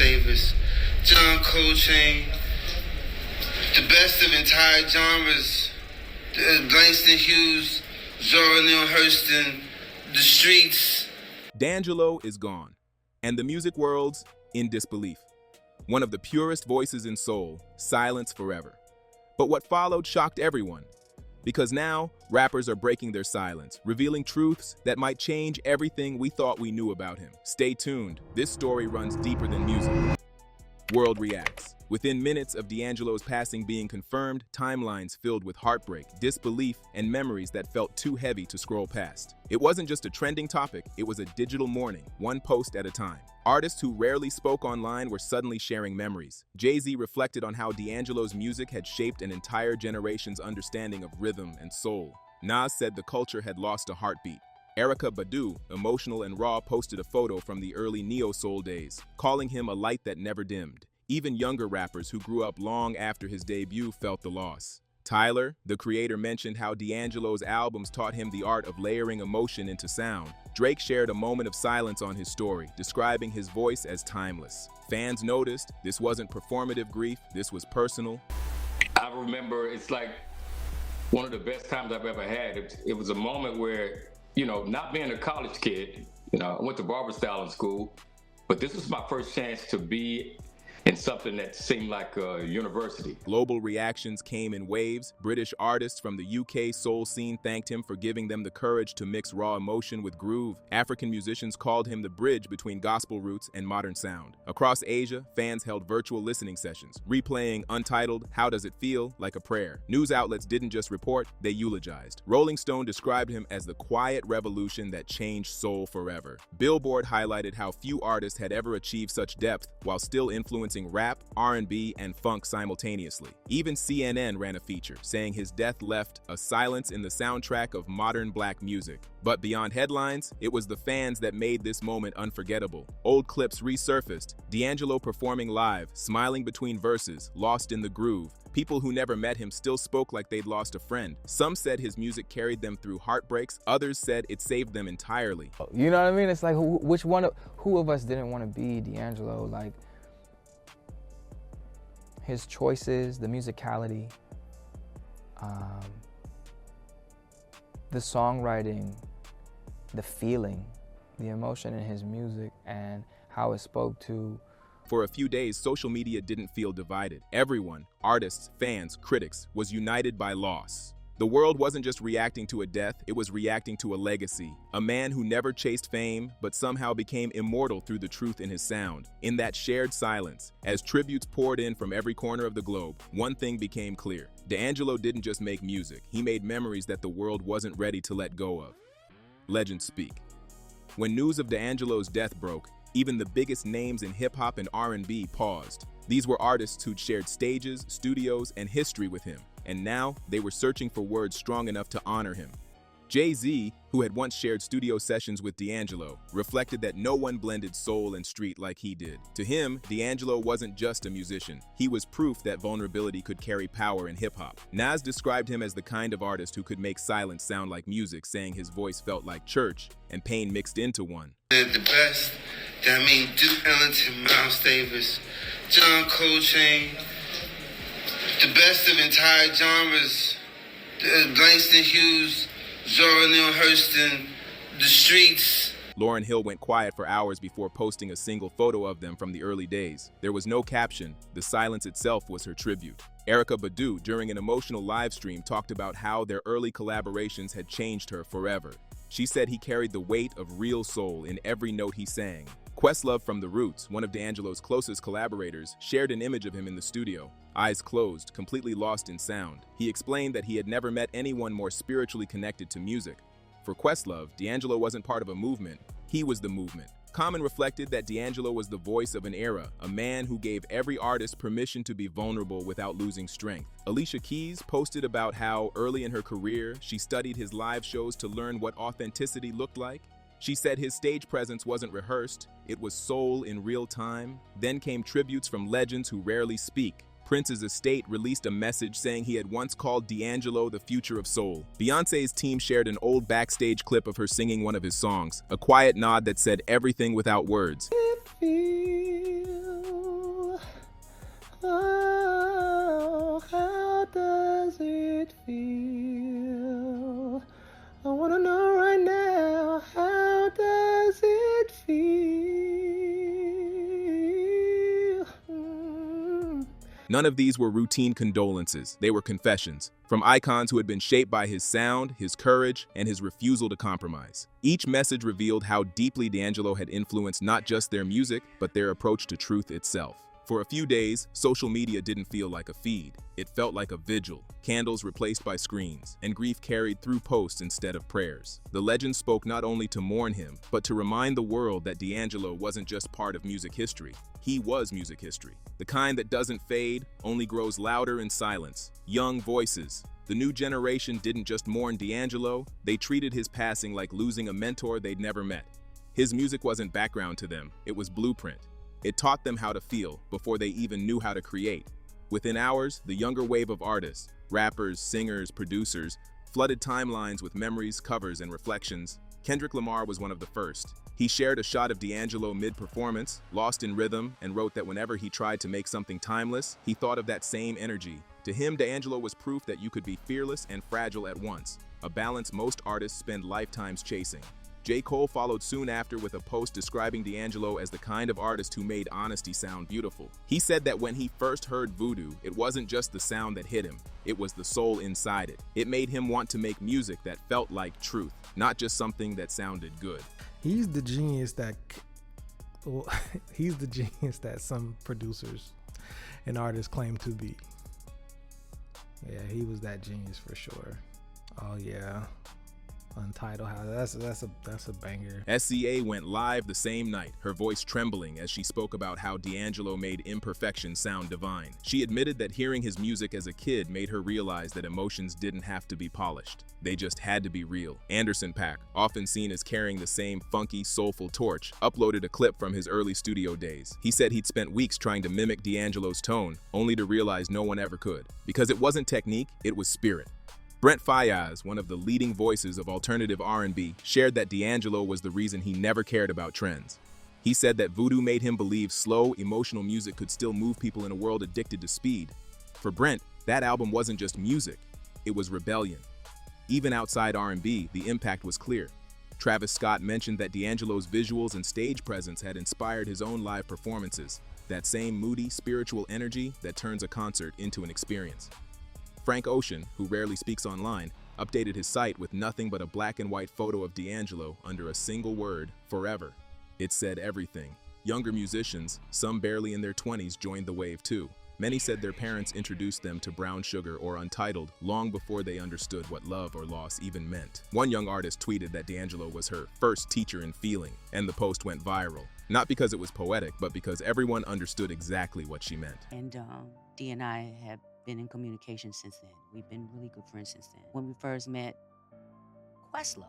Davis, John Coltrane, the best of entire genres, Langston Hughes, Zora Neale Hurston, The Streets. D'Angelo is gone, and the music world's in disbelief. One of the purest voices in soul, silence forever. But what followed shocked everyone, because now rappers are breaking their silence, revealing truths that might change everything we thought we knew about him. Stay tuned, this story runs deeper than music. World reacts. Within minutes of D'Angelo's passing being confirmed, timelines filled with heartbreak, disbelief, and memories that felt too heavy to scroll past. It wasn't just a trending topic, it was a digital mourning, one post at a time. Artists who rarely spoke online were suddenly sharing memories. Jay-Z reflected on how D'Angelo's music had shaped an entire generation's understanding of rhythm and soul. Nas said the culture had lost a heartbeat. Erykah Badu, emotional and raw, posted a photo from the early neo-soul days, calling him a light that never dimmed. Even younger rappers who grew up long after his debut felt the loss. Tyler, the creator, mentioned how D'Angelo's albums taught him the art of layering emotion into sound. Drake shared a moment of silence on his story, describing his voice as timeless. Fans noticed this wasn't performative grief, this was personal. I remember it's like one of the best times I've ever had. It was a moment where, not being a college kid, I went to Barber-Style in school, but this was my first chance to be in something that seemed like a university. Global reactions came in waves. British artists from the UK soul scene thanked him for giving them the courage to mix raw emotion with groove. African musicians called him the bridge between gospel roots and modern sound. Across Asia, fans held virtual listening sessions, replaying Untitled, How Does It Feel, like a prayer. News outlets didn't just report, they eulogized. Rolling Stone described him as the quiet revolution that changed soul forever. Billboard highlighted how few artists had ever achieved such depth while still influencing rap, R&B, and funk simultaneously. Even CNN ran a feature, saying his death left a silence in the soundtrack of modern black music. But beyond headlines, it was the fans that made this moment unforgettable. Old clips resurfaced, D'Angelo performing live, smiling between verses, lost in the groove. People who never met him still spoke like they'd lost a friend. Some said his music carried them through heartbreaks, others said it saved them entirely. You know what I mean? It's like, who of us didn't want to be D'Angelo? Like, his choices, the musicality, the songwriting, the feeling, the emotion in his music, and how it spoke to. For a few days, social media didn't feel divided. Everyone, artists, fans, critics, was united by loss. The world wasn't just reacting to a death, it was reacting to a legacy. A man who never chased fame, but somehow became immortal through the truth in his sound. In that shared silence, as tributes poured in from every corner of the globe, one thing became clear. D'Angelo didn't just make music, he made memories that the world wasn't ready to let go of. Legends speak. When news of D'Angelo's death broke, even the biggest names in hip-hop and R&B paused. These were artists who'd shared stages, studios, and history with him. And now, they were searching for words strong enough to honor him. Jay-Z, who had once shared studio sessions with D'Angelo, reflected that no one blended soul and street like he did. To him, D'Angelo wasn't just a musician. He was proof that vulnerability could carry power in hip-hop. Nas described him as the kind of artist who could make silence sound like music, saying his voice felt like church and pain mixed into one. The best, Duke Ellington, Miles Davis, John Coltrane, the best of entire genres, Langston Hughes, Zora Neale Hurston, The Streets. Lauryn Hill went quiet for hours before posting a single photo of them from the early days. There was no caption, the silence itself was her tribute. Erykah Badu, during an emotional live stream, talked about how their early collaborations had changed her forever. She said he carried the weight of real soul in every note he sang. Questlove from The Roots, one of D'Angelo's closest collaborators, shared an image of him in the studio, eyes closed, completely lost in sound. He explained that he had never met anyone more spiritually connected to music. For Questlove, D'Angelo wasn't part of a movement, he was the movement. Common reflected that D'Angelo was the voice of an era, a man who gave every artist permission to be vulnerable without losing strength. Alicia Keys posted about how, early in her career, she studied his live shows to learn what authenticity looked like. She said his stage presence wasn't rehearsed, it was soul in real time. Then came tributes from legends who rarely speak. Prince's estate released a message saying he had once called D'Angelo the future of soul. Beyoncé's team shared an old backstage clip of her singing one of his songs, a quiet nod that said everything without words. It feels Oh, how does it feel? I wanna know right now, how does it feel? None of these were routine condolences. They were confessions from icons who had been shaped by his sound, his courage, and his refusal to compromise. Each message revealed how deeply D'Angelo had influenced not just their music, but their approach to truth itself. For a few days, social media didn't feel like a feed. It felt like a vigil, candles replaced by screens, and grief carried through posts instead of prayers. The legend spoke not only to mourn him, but to remind the world that D'Angelo wasn't just part of music history. He was music history, the kind that doesn't fade, only grows louder in silence. Young voices. The new generation didn't just mourn D'Angelo, they treated his passing like losing a mentor they'd never met. His music wasn't background to them, it was blueprint. It taught them how to feel before they even knew how to create. Within hours, the younger wave of artists, rappers, singers, producers, flooded timelines with memories, covers, and reflections. Kendrick Lamar was one of the first. He shared a shot of D'Angelo mid-performance, lost in rhythm, and wrote that whenever he tried to make something timeless, he thought of that same energy. To him, D'Angelo was proof that you could be fearless and fragile at once, a balance most artists spend lifetimes chasing. J. Cole followed soon after with a post describing D'Angelo as the kind of artist who made honesty sound beautiful. He said that when he first heard Voodoo, it wasn't just the sound that hit him, it was the soul inside it. It made him want to make music that felt like truth, not just something that sounded good. He's the genius that, well, he's the genius that some producers and artists claim to be. Yeah, he was that genius for sure. Oh yeah. Untitled House. That's a banger. SCA went live the same night, her voice trembling as she spoke about how D'Angelo made imperfection sound divine. She admitted that hearing his music as a kid made her realize that emotions didn't have to be polished. They just had to be real. Anderson .Paak, often seen as carrying the same funky, soulful torch, uploaded a clip from his early studio days. He said he'd spent weeks trying to mimic D'Angelo's tone, only to realize no one ever could. Because it wasn't technique, it was spirit. Brent Faiyaz, one of the leading voices of alternative R&B, shared that D'Angelo was the reason he never cared about trends. He said that Voodoo made him believe slow, emotional music could still move people in a world addicted to speed. For Brent, that album wasn't just music, it was rebellion. Even outside R&B, the impact was clear. Travis Scott mentioned that D'Angelo's visuals and stage presence had inspired his own live performances, that same moody, spiritual energy that turns a concert into an experience. Frank Ocean, who rarely speaks online, updated his site with nothing but a black and white photo of D'Angelo under a single word, forever. It said everything. Younger musicians, some barely in their 20s, joined the wave too. Many said their parents introduced them to Brown Sugar or Untitled long before they understood what love or loss even meant. One young artist tweeted that D'Angelo was her first teacher in feeling, and the post went viral. Not because it was poetic, but because everyone understood exactly what she meant. And D and I have been in communication since then. We've been really good friends since then. When we first met, Questlove.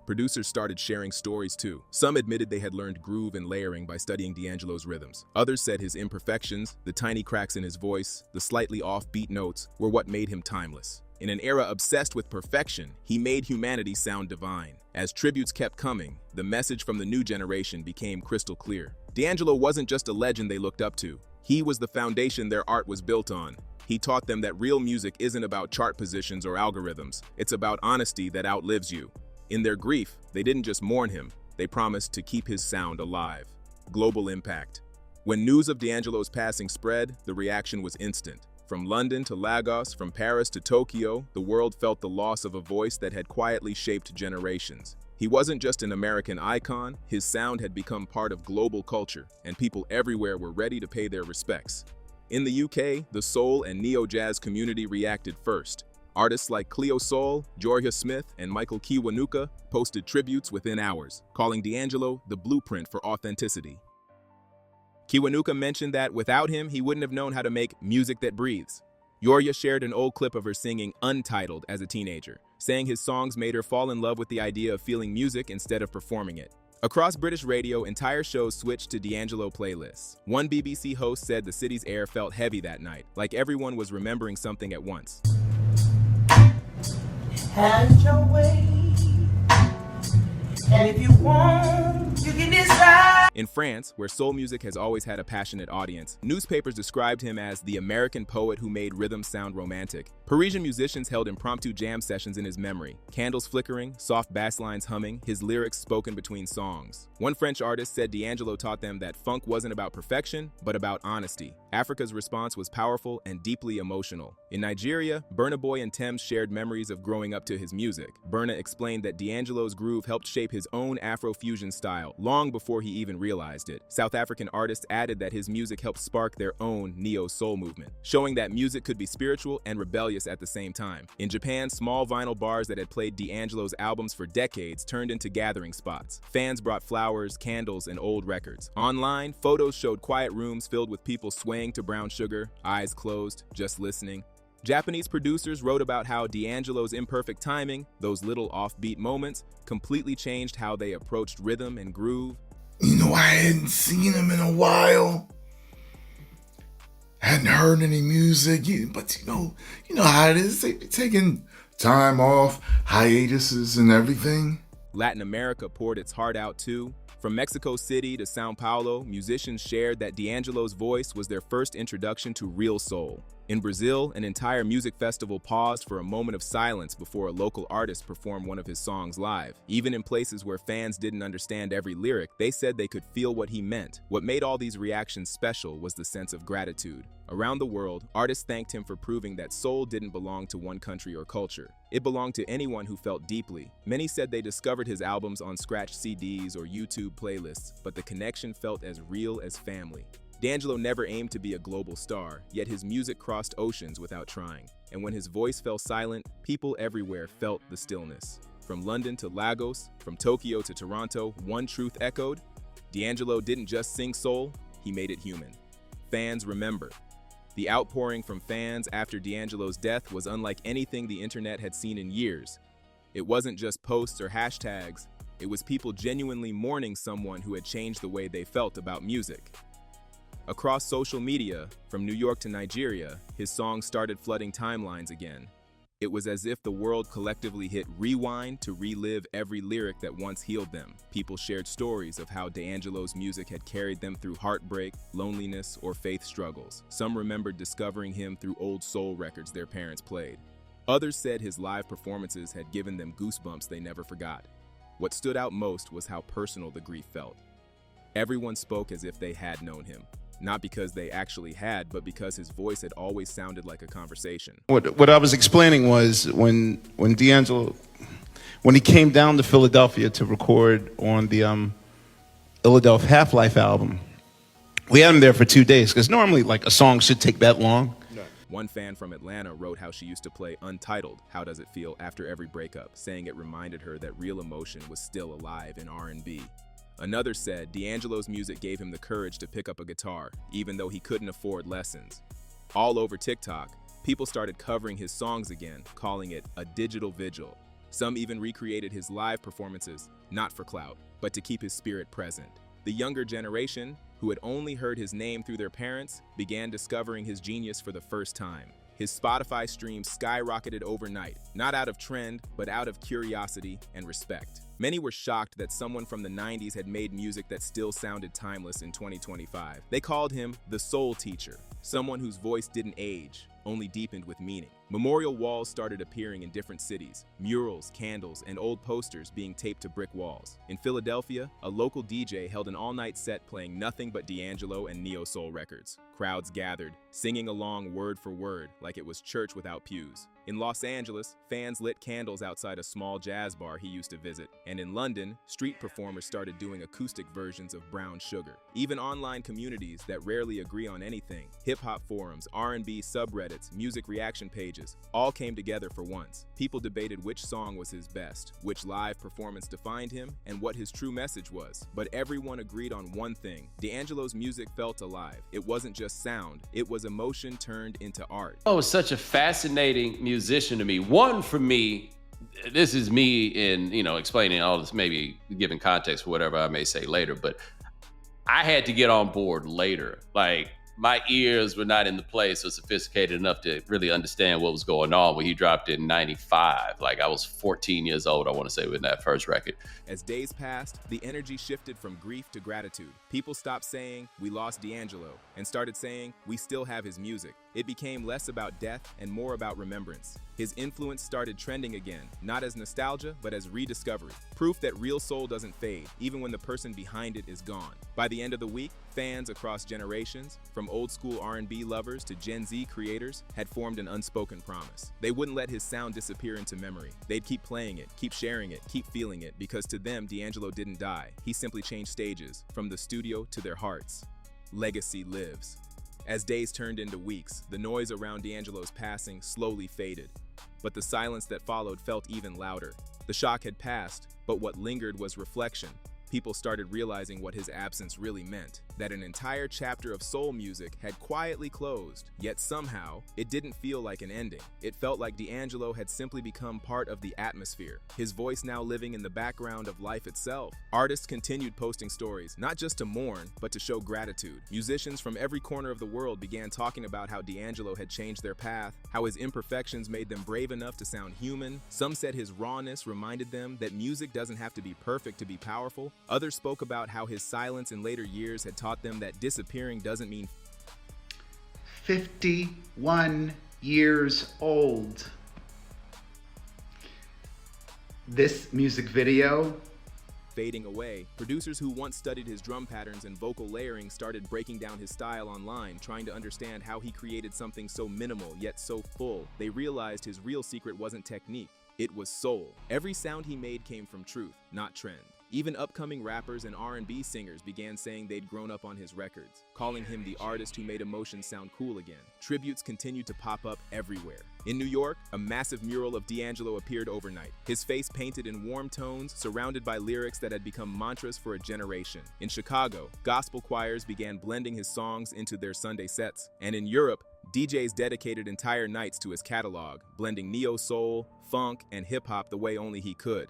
Producers started sharing stories too. Some admitted they had learned groove and layering by studying D'Angelo's rhythms. Others said his imperfections, the tiny cracks in his voice, the slightly offbeat notes, were what made him timeless. In an era obsessed with perfection, he made humanity sound divine. As tributes kept coming, the message from the new generation became crystal clear. D'Angelo wasn't just a legend they looked up to. He was the foundation their art was built on. He taught them that real music isn't about chart positions or algorithms. It's about honesty that outlives you. In their grief, they didn't just mourn him, they promised to keep his sound alive. Global impact. When news of D'Angelo's passing spread, the reaction was instant. From London to Lagos, from Paris to Tokyo, the world felt the loss of a voice that had quietly shaped generations. He wasn't just an American icon, his sound had become part of global culture, and people everywhere were ready to pay their respects. In the UK, the soul and neo-jazz community reacted first. Artists like Cleo Sol, Jorja Smith, and Michael Kiwanuka posted tributes within hours, calling D'Angelo the blueprint for authenticity. Kiwanuka mentioned that without him, he wouldn't have known how to make music that breathes. Jorja shared an old clip of her singing Untitled as a teenager, saying his songs made her fall in love with the idea of feeling music instead of performing it. Across British radio, entire shows switched to D'Angelo playlists. One BBC host said the city's air felt heavy that night, like everyone was remembering something at once. Have your way, and if you want, you can decide. In France, where soul music has always had a passionate audience, newspapers described him as the American poet who made rhythm sound romantic. Parisian musicians held impromptu jam sessions in his memory, candles flickering, soft bass lines humming, his lyrics spoken between songs. One French artist said D'Angelo taught them that funk wasn't about perfection, but about honesty. Africa's response was powerful and deeply emotional. In Nigeria, Burna Boy and Tems shared memories of growing up to his music. Burna explained that D'Angelo's groove helped shape his own Afrofusion style long before he even realized it. South African artists added that his music helped spark their own neo-soul movement, showing that music could be spiritual and rebellious at the same time. In Japan, small vinyl bars that had played D'Angelo's albums for decades turned into gathering spots. Fans brought flowers, candles, and old records. Online, photos showed quiet rooms filled with people swaying to Brown Sugar, eyes closed, just listening. Japanese producers wrote about how D'Angelo's imperfect timing, those little offbeat moments, completely changed how they approached rhythm and groove. You know, I hadn't seen him in a while. Hadn't heard any music, but you know how it is. They be taking time off, hiatuses and everything. Latin America poured its heart out too. From Mexico City to Sao Paulo, musicians shared that D'Angelo's voice was their first introduction to real soul. In Brazil, an entire music festival paused for a moment of silence before a local artist performed one of his songs live. Even in places where fans didn't understand every lyric, they said they could feel what he meant. What made all these reactions special was the sense of gratitude. Around the world, artists thanked him for proving that soul didn't belong to one country or culture. It belonged to anyone who felt deeply. Many said they discovered his albums on scratched CDs or YouTube playlists, but the connection felt as real as family. D'Angelo never aimed to be a global star, yet his music crossed oceans without trying. And when his voice fell silent, people everywhere felt the stillness. From London to Lagos, from Tokyo to Toronto, one truth echoed: D'Angelo didn't just sing soul, he made it human. Fans remembered. The outpouring from fans after D'Angelo's death was unlike anything the internet had seen in years. It wasn't just posts or hashtags, it was people genuinely mourning someone who had changed the way they felt about music. Across social media, from New York to Nigeria, his songs started flooding timelines again. It was as if the world collectively hit rewind to relive every lyric that once healed them. People shared stories of how D'Angelo's music had carried them through heartbreak, loneliness, or faith struggles. Some remembered discovering him through old soul records their parents played. Others said his live performances had given them goosebumps they never forgot. What stood out most was how personal the grief felt. Everyone spoke as if they had known him. Not because they actually had, but because his voice had always sounded like a conversation. What I was explaining was when D'Angelo, when he came down to Philadelphia to record on the Philadelphia Half-Life album, we had him there for 2 days, because normally like a song should take that long. One fan from Atlanta wrote how she used to play Untitled, How Does It Feel, after every breakup, saying it reminded her that real emotion was still alive in R&B. Another said D'Angelo's music gave him the courage to pick up a guitar, even though he couldn't afford lessons. All over TikTok, people started covering his songs again, calling it a digital vigil. Some even recreated his live performances, not for clout, but to keep his spirit present. The younger generation, who had only heard his name through their parents, began discovering his genius for the first time. His Spotify streams skyrocketed overnight, not out of trend, but out of curiosity and respect. Many were shocked that someone from the 90s had made music that still sounded timeless in 2025. They called him the soul teacher, someone whose voice didn't age, only deepened with meaning. Memorial walls started appearing in different cities, murals, candles, and old posters being taped to brick walls. In Philadelphia, a local DJ held an all-night set playing nothing but D'Angelo and neo-soul records. Crowds gathered, singing along word for word like it was church without pews. In Los Angeles, fans lit candles outside a small jazz bar he used to visit. And in London, street performers started doing acoustic versions of Brown Sugar. Even online communities that rarely agree on anything, hip-hop forums, R&B subreddits, music reaction pages, all came together for once. People debated which song was his best, which live performance defined him, and what his true message was. But everyone agreed on one thing: D'Angelo's music felt alive. It wasn't just sound, it was emotion turned into art. Oh, was such a fascinating musician to me. One, for me, this is me in, explaining all this, maybe giving context for whatever I may say later, but I had to get on board later. Like, my ears were not in the place or sophisticated enough to really understand what was going on when he dropped in 95. Like I was 14 years old, I want to say, with that first record. As days passed, the energy shifted from grief to gratitude. People stopped saying, "We lost D'Angelo," and started saying, "We still have his music." It became less about death and more about remembrance. His influence started trending again, not as nostalgia, but as rediscovery. Proof that real soul doesn't fade, even when the person behind it is gone. By the end of the week, fans across generations, from old school R&B lovers to Gen Z creators, had formed an unspoken promise. They wouldn't let his sound disappear into memory. They'd keep playing it, keep sharing it, keep feeling it, because to them, D'Angelo didn't die. He simply changed stages, from the studio to their hearts. Legacy lives. As days turned into weeks, the noise around D'Angelo's passing slowly faded. But the silence that followed felt even louder. The shock had passed, but what lingered was reflection. People started realizing what his absence really meant, that an entire chapter of soul music had quietly closed, yet somehow, it didn't feel like an ending. It felt like D'Angelo had simply become part of the atmosphere, his voice now living in the background of life itself. Artists continued posting stories, not just to mourn, but to show gratitude. Musicians from every corner of the world began talking about how D'Angelo had changed their path, how his imperfections made them brave enough to sound human. Some said his rawness reminded them that music doesn't have to be perfect to be powerful. Others spoke about how his silence in later years had taught them that disappearing doesn't mean 51 years old. This music video fading away. Producers who once studied his drum patterns and vocal layering started breaking down his style online, trying to understand how he created something so minimal yet so full. They realized his real secret wasn't technique, it was soul. Every sound he made came from truth, not trend. Even upcoming rappers and R&B singers began saying they'd grown up on his records, calling him the artist who made emotions sound cool again. Tributes continued to pop up everywhere. In New York, a massive mural of D'Angelo appeared overnight, his face painted in warm tones, surrounded by lyrics that had become mantras for a generation. In Chicago, gospel choirs began blending his songs into their Sunday sets. And in Europe, DJs dedicated entire nights to his catalog, blending neo-soul, funk, and hip-hop the way only he could.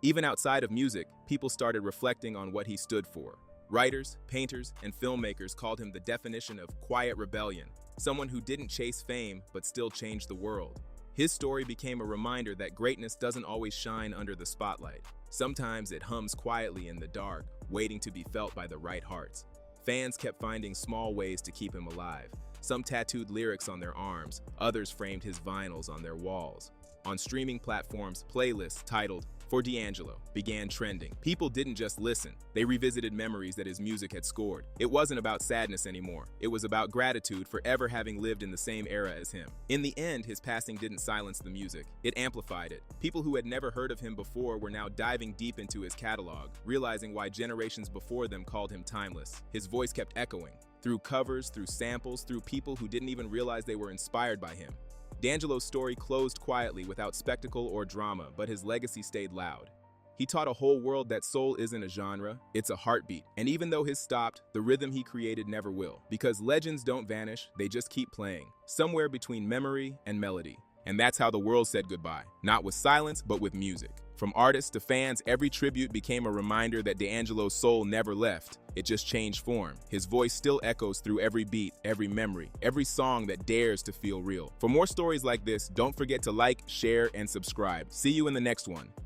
Even outside of music, people started reflecting on what he stood for. Writers, painters, and filmmakers called him the definition of quiet rebellion, someone who didn't chase fame but still changed the world. His story became a reminder that greatness doesn't always shine under the spotlight. Sometimes it hums quietly in the dark, waiting to be felt by the right hearts. Fans kept finding small ways to keep him alive. Some tattooed lyrics on their arms, others framed his vinyls on their walls. On streaming platforms, playlists titled "For D'Angelo" began trending. People didn't just listen, they revisited memories that his music had scored. It wasn't about sadness anymore, it was about gratitude for ever having lived in the same era as him. In the end, his passing didn't silence the music, it amplified it. People who had never heard of him before were now diving deep into his catalog, realizing why generations before them called him timeless. His voice kept echoing, through covers, through samples, through people who didn't even realize they were inspired by him. D'Angelo's story closed quietly without spectacle or drama, but his legacy stayed loud. He taught a whole world that soul isn't a genre, it's a heartbeat. And even though his stopped, the rhythm he created never will. Because legends don't vanish, they just keep playing, somewhere between memory and melody. And that's how the world said goodbye, not with silence, but with music. From artists to fans, every tribute became a reminder that D'Angelo's soul never left. It just changed form. His voice still echoes through every beat, every memory, every song that dares to feel real. For more stories like this, don't forget to like, share, and subscribe. See you in the next one.